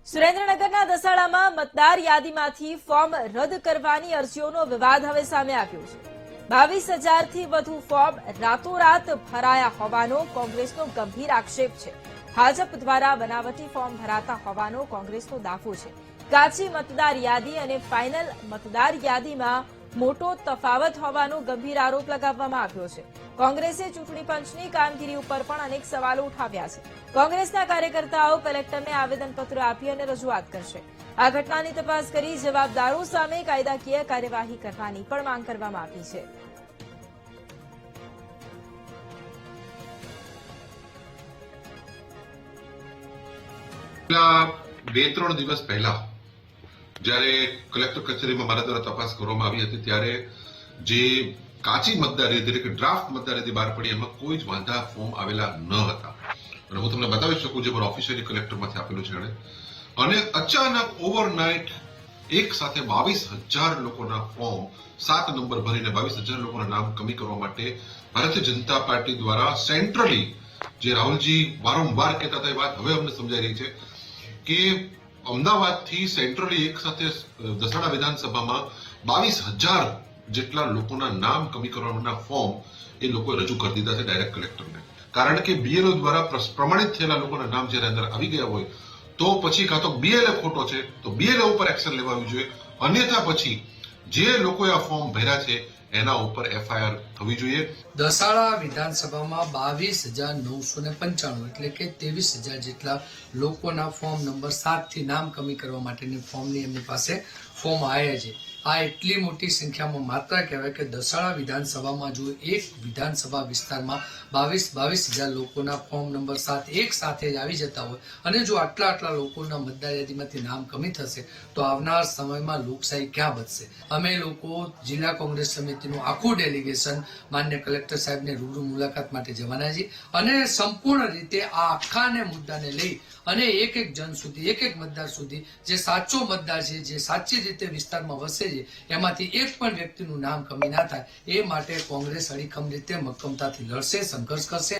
સુરેન્દ્રનગરના દસાડામાં મતદાર યાદીમાંથી ફોર્મ રદ કરવાની અરજીઓનો વિવાદ હવે સામે આવ્યો છે। 22,000થી વધુ ફોર્મ રાતોરાત ભરાયા હોવાનો કોંગ્રેસનો ગંભીર આક્ષેપ છે। ભાજપ દ્વારા બનાવટી ફોર્મ ભરાતા હોવાનો કોંગ્રેસનો દાવો છે। કાચી મતદાર યાદી અને ફાઇનલ મતદાર યાદીમાં મોટો તફાવત હોવાનો ગંભીર આરોપ લગાવવામાં આવ્યો છે। કોંગ્રેસે ચૂંટણી પંચની કામગીરી ઉપર પણ અનેક સવાલો ઉઠાવ્યા છે। કોંગ્રેસના કાર્યકર્તાઓ કલેક્ટરને આવેદનપત્ર આપી અને રજૂઆત કરશે। આ ઘટનાની તપાસ કરી જવાબદારો સામે કાયદાકીય કાર્યવાહી કરવાની પણ માંગ કરવામાં આવી છે। બે ત્રણ દિવસ પહેલા જ્યારે કલેક્ટર કચેરીમાં મારા દ્વારા તપાસ કરવામાં આવી હતી ત્યારે જે કાચી મતદાર યાદી એટલે કે ડ્રાફ્ટ મતદાર યાદી બહાર પડી એમાં કોઈ જ વાંધા ફોર્મ આવેલા ન હતા અને હું તમને બતાવી શકું જે મારું ઓફિશિયલી કલેક્ટરમાંથી આપેલું છે અને અચાનક ઓવરનાઇટ એક સાથે 22,000 લોકોના ફોર્મ 7 નંબર ભરીને 22,000 લોકોના નામ કમી કરવા માટે ભારતીય જનતા પાર્ટી દ્વારા સેન્ટ્રલી જે રાહુલજી વારંવાર કહેતા હતા એ વાત હવે અમને સમજાઈ રહી છે કે અમદાવાદથી સેન્ટ્રલી એક સાથે દસાડા વિધાનસભામાં 22,000 જેટલા લોકોના નામ કમી કરવાના ફોર્મ એ લોકોએ રજૂ કરી દીધા છે ડાયરેક્ટ કલેક્ટરને। કારણ કે બીએલઓ દ્વારા પ્રમાણિત થયેલા લોકોના નામ જ્યારે અંદર આવી ગયા હોય તો પછી કાં તો બીએલએ ખોટો છે તો બીએલએ ઉપર એક્શન લેવાવી જોઈએ, અન્યથા પછી જે લોકોએ આ ફોર્મ ભર્યા છે એના ઉપર એફઆઈઆર થવી જોઈએ। દસાડા વિધાનસભામાં 22,995 એટલે કે 23,000 જેટલા લોકોના ફોર્મ નંબર 7 થી નામ કમી કરવા માટેની ફોર્મની એમની પાસે ફોર્મ આવ્યા છે। આ એટલી મોટી સંખ્યામાં માત્રા કહેવાય કે દસાડા વિધાનસભામાં જો એક વિધાનસભા વિસ્તારમાં 22,000 લોકોના ફોર્મ નંબર 7 એક સાથે જ આવી જતા હોય અને જો આટલા લોકોના મતદાર યાદીમાંથી નામ કમી થશે તો આવનાર સમયમાં લોકશાહી ક્યાં બચશે। અમે લોકો જિલ્લા કોંગ્રેસ સમિતિનું આખું ડેલિગેશન માન્ય કલેક્ટર સાહેબને રૂબરૂ મુલાકાત માટે જવાના છીએ અને સંપૂર્ણ રીતે આ આખાને મુદ્દાને લઈ અને એક જન સુધી એક મતદાર સુધી જે સાચો મતદાર છે જે સાચી રીતે વિસ્તારમાં વસે છે એમાંથી એક પણ વ્યક્તિનું નામ કમી ના થાય એ માટે કોંગ્રેસ અડીખમ રીતે મક્કમતાથી લડશે, સંઘર્ષ કરશે।